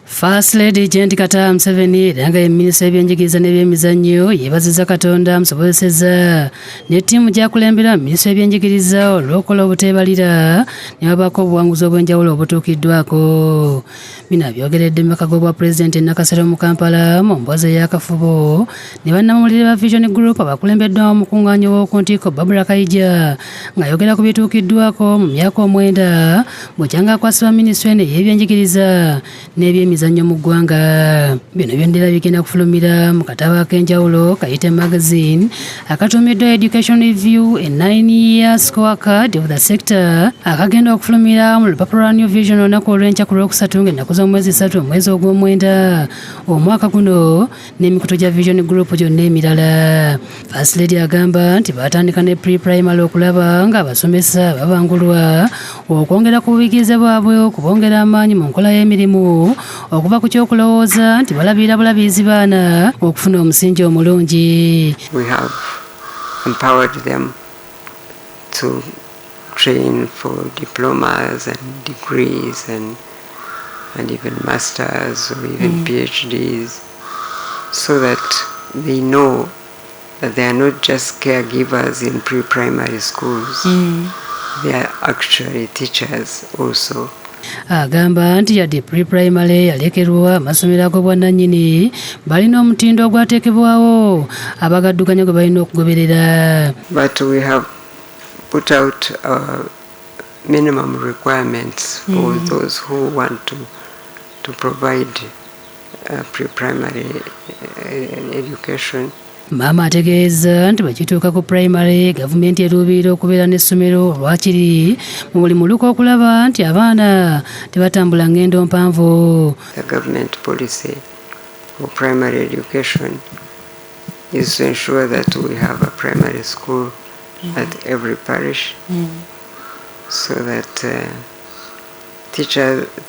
First Lady Janet Kata Museveni eranga eminisita y'ebyenjigiriza n'ebyemizannyo yeebazizza Katonda amusobozesezza ne ttiimu gy'akulembera minisita y'ebyenjigiriza olw'okukola obuteebalira ne babaako obuwanguzi obw'enjawulo obutuukiddwako. Bino abyogeredde mu makago bwa pulezidenti Nakasero mu Kampala mu mboozi ey'akafubo ne bannamawulire ba Vision Group abakulembeddwamu omukungaanyi w'oku ntikko Barbara Kaija ng'ayogera ku bituukiddwako mu myaka 9 bw'ekyanga akwasibwa minisitule eno ey'ebyenjigiriza n'ebyemizannyo mu ggwanga. Bino byonna bigenda kufulumira mu katabo ak'enjawulo kayite magazine akatuumiddwa Education Review a 9-year scorecard of the sector akagenda okufulumira mu lupapula lwa New Vision olunaku olw'enkya ku Lwokusatu ng'ennaku z'omwezi 3 omwezi ogw'omwenda omwaka guno n'emikutu gya Vision Group gyonna emirala. First Lady agamba nti baatandika ne pre-primary okulaba ng'abasomesa babangulwa okwongera ku bubigirize bwabwe okubongera amaanyi mu nkola y'emirimu okuva ku kyokulowooza nti balabirira bulabizi baana okufuna omusingi omulungi. We have empowered them to train for diplomas and degrees and even masters or even PhDs, so that they know that they are not just caregivers in pre-primary schools. They are actually teachers also. Agamba nti yadde pre-primary yalekerwa amasomero ag'obwannannyini balina omutindo ogwateekebwawo abagadduganya gwe balina okugoberera. But we have put out minimum requirements for those who want to provide pre-primary education. Maama ategeeza nti bwe kituuka ku primary gavumenti eruubirira okubeera n'essomero olwakiri mu buli muluka okulaba nti abaana tebatambula ngendo mpanvu. The government policy for primary education is to ensure that we have a primary school at every parish, so that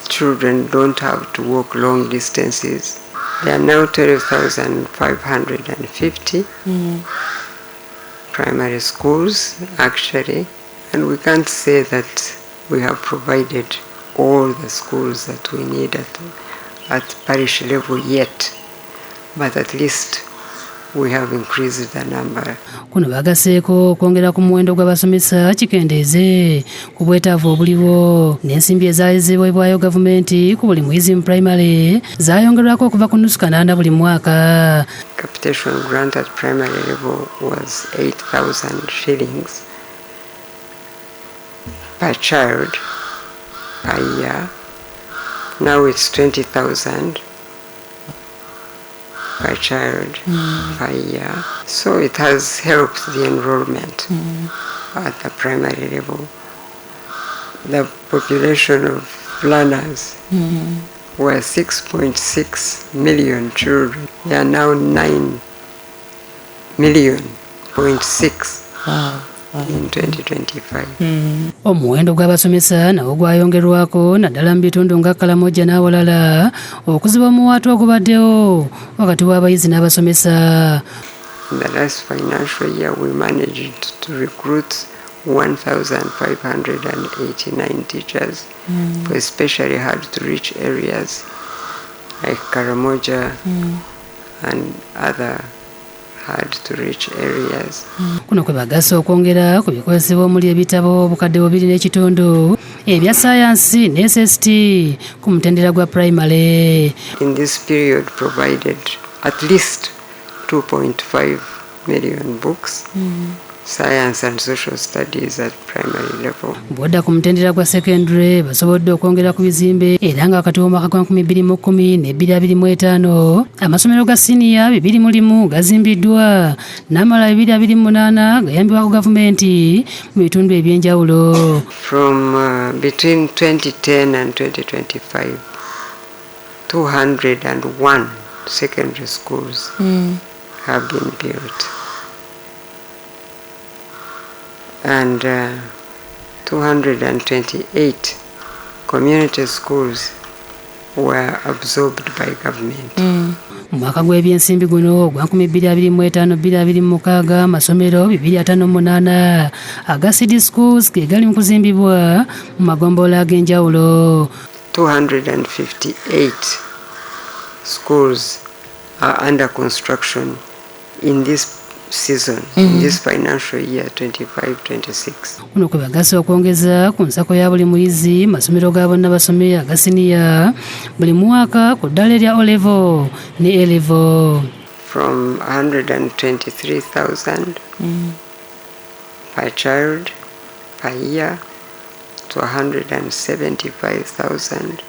children don't have to walk long distances. There are now 12,550 primary schools actually, and we can't say that we have provided all the schools that we need at parish level yet, but at least we have increased the number. Kuno bagaseeko okwongera ku muwendo gw'abasomesa kikendeeze ku bwetaavu obuliwo n'ensimbi ezaali ziweebwayo gavumenti ku buli muyizi mu primary zaayongerwako okuva ku nnusu 8 buli mwaka. Capitation grant at primary level was 8,000 shillings per child per year. Now it's 20,000 per child per year. So it has helped the enrollment at the primary level. The population of learners were 6.6 million children. They are now 9 million, 0.6 in 2025. Omuwendo gw'abasomesa nawo gwayongerwako naddala mu bitundu nga Kalamoja n'awalala okuziba omuwaatu ogubaddewo wakati w'abayizi n'abasomesa. In the last financial year we managed to recruit 1,589 teachers for especially hard to reach areas like Karamoja and other hard to reach areas. Kuno kwe bagasa okwongera ku bikozesebwa omuli ebitabo obukadde 2.5 ebya science ne SST ku mutendera gwa primary. In this period provided at least 2.5 million books, science and social studies at primary level. Bwodda ku mutendera gwa secondary basobodde okwongera ku bizimbe era nga wakati w'omwaka gwa 2010 ne 2025 amasomero ga senior 201 gazimbiddwa n'amalala 228 gayambibwako gavumenti mu bitundu ebyenjawulo. From between 2010 and 2025, 201 secondary schools have been built. And 228 community schools were absorbed by government. Mu mwaka gw'ebyensimbi guno ogwa 2025-2026 amasomero 258 aga city schools ge gali mu kuzimbibwa mu magombolola ag'enjawulo. 258 schools are under construction in this season, in this financial year 25-26. Kuno kwe bagasa okwongeza ku nsako ya buli muyizi masomero ga bonna basome aga siniya buli mwaka ku ddala erya O-level ne A-level. From 123,000 per child per year to 175,000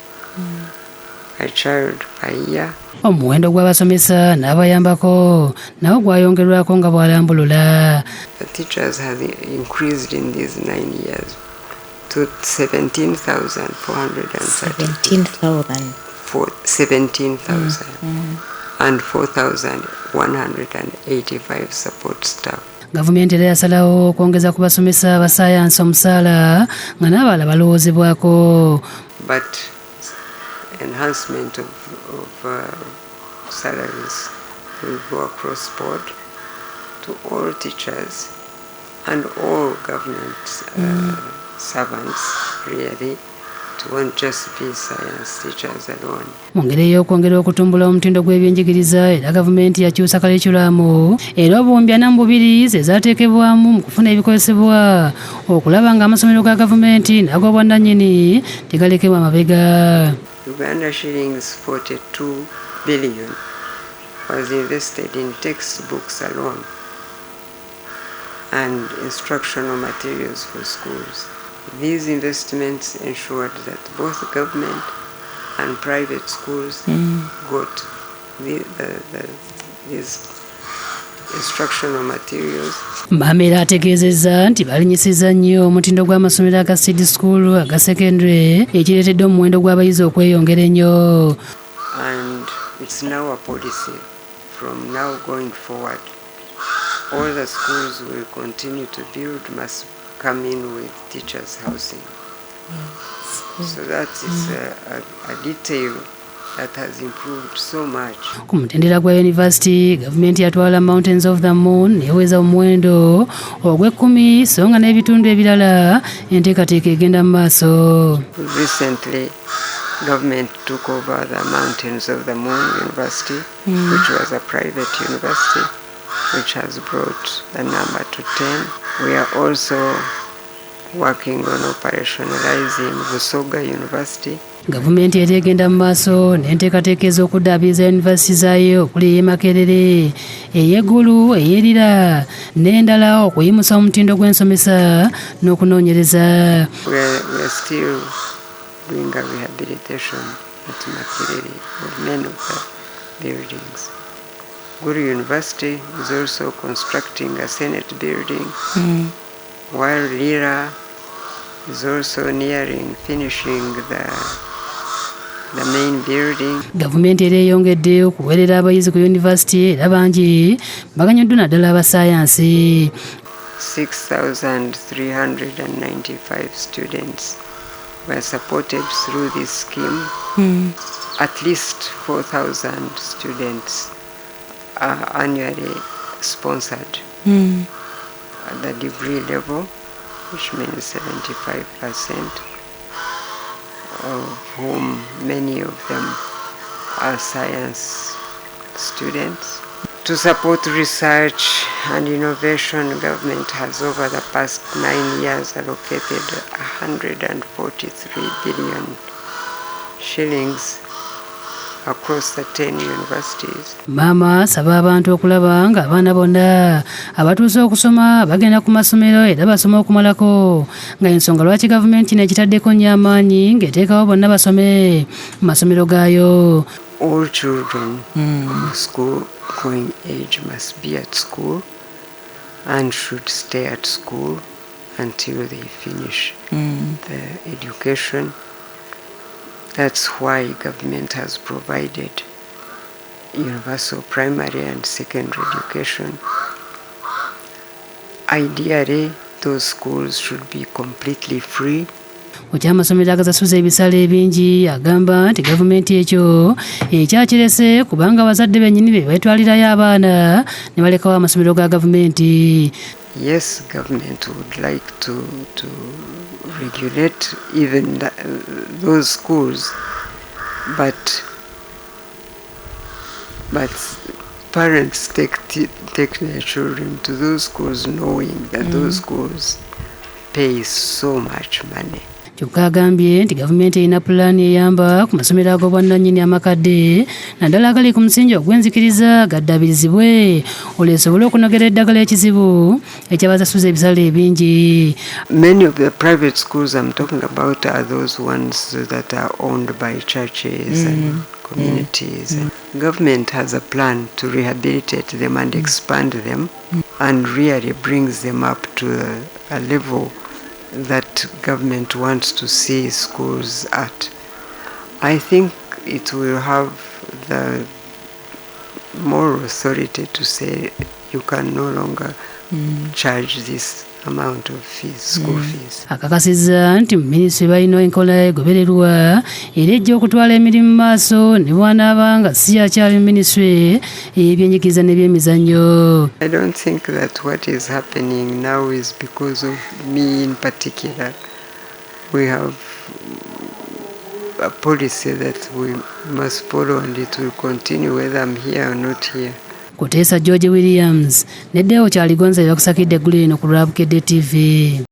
per child per year. Omuwendo gw'abasomesa n'abayambako nawo gwayongerwako nga bw'alambulula. The teachers have increased in these 9 years to 17,000 and 4,185 support staff. Gavumenti era yasalawo okwongeza ku basomesa ba ssayansi omusaala nga n'abalala balowoozebwako. But enhancement of salaries will go across board to all teachers and all government servants, really. It won't just be science teachers alone. Mu ngeri y'okwongera okutumbula omutindo gw'ebyenjigiriza era gavumenti yakyusa kalikulamu era obuwumbi 42 ze zaateekebwamu mu kufuna ebikozesebwa okulaba nga amasomero ga gavumenti n'ag'obwannannyini tegalekebwa mabega. Uganda shillings 42 billion was invested in textbooks alone and instructional materials for schools. These investments ensured that both government and private schools got these instructional materials. Mamera ategeezezza nti balinyisiza nnyo omutindo gw'amasomero aga seed school aga secondary ekireetedde omuwendo gw'abayizi okweyongera ennyo. And it's now a policy from now going forward. All the schools will continue to build must come in with teachers' housing. So that is a detail that has improved so much. Ku mutendera gwa university gavumenti yatwala Mountains of the Moon neweza omuwendo ogw'ekkumi so nga n'ebitundu ebirala enteekateeka egenda mu maaso. Recently, government took over the Mountains of the Moon University, which was a private university, which has brought the number to 10. We are also working on operationalizing Busoga University. Gavumenti era egenda mu maaso n'enteekateeka ez'okuddaabiriza yunivasite zaayo okuli ey'e Makerere, ey'eggulu, ey'erira n'endala okuyimusa omutindo gw'ensomesa n'okunoonyereza. We are still doing a rehabilitation at Makerere of many of the buildings. Guru University is also constructing a Senate building, while Lira is also nearing finishing the main building. Gavumenti era eyongedde okuweerera abayizi ku yunivasite era bangi baganyuddwa naddala aba saayansi. 6,395 students were supported through this scheme. At least 4,000 students are annually sponsored at the degree level, which means 75%, of whom many of them are science students. To support research and innovation, government has over the past 9 years allocated 143 billion shillings across the 10 universities. Maama asaba abantu okulaba nga abaana bonna abatuuze okusoma bagenda ku masomero era basoma okumalako nga ensonga lwaki gavumenti nekitaddeko nnyo amaanyi ng'eteekawo bonna basome mu masomero gaayo. All children of school going age must be at school and should stay at school until they finish the education. That's why government has provided universal primary and secondary education. Ideally, those schools should be completely free. Amasomero agasasuza ebisale ebingi agamba nti gavumenti ekyo ekyakirese kubanga abazadde bennyini be beetwalirayo abaana ne balekawo amasomero ga gavumenti. Yes, government would like to regulate even those schools, but But parents take their children to those schools knowing that those schools pay so much money. Kyokka agambye nti gavumenti erina pulaani eyamba ku masomero ag'obwannannyini amakadde naddala agali ku musingi ogw'enzikiriza gaddaabirizibwe olwo esobole okunogera eddagala ekizibu ekyabasasuza ebisale ebingi. Many of the private schools I'm talking about are those ones that are owned by churches and communities. Government has a plan to rehabilitate them and expand them and really brings them up to a level that government wants to see schools at. I think it will have the moral authority to say you can no longer charge this amount of fees, school fees. Akakasizza nti minisitule balina enkola egobererwa era ejja okutwala emirimu maaso ne bw'anaaba nga si yakyali minisitule y'ebyenjigiriza n'ebyemizannyo. I don't think that what is happening now is because of me in particular. We have a policy that we must follow and it will continue whether I'm here or not here. Kuteesa George Williams, neddeewo kyaligonza byakusakidde eggulu lino ku Lwabukedde TV.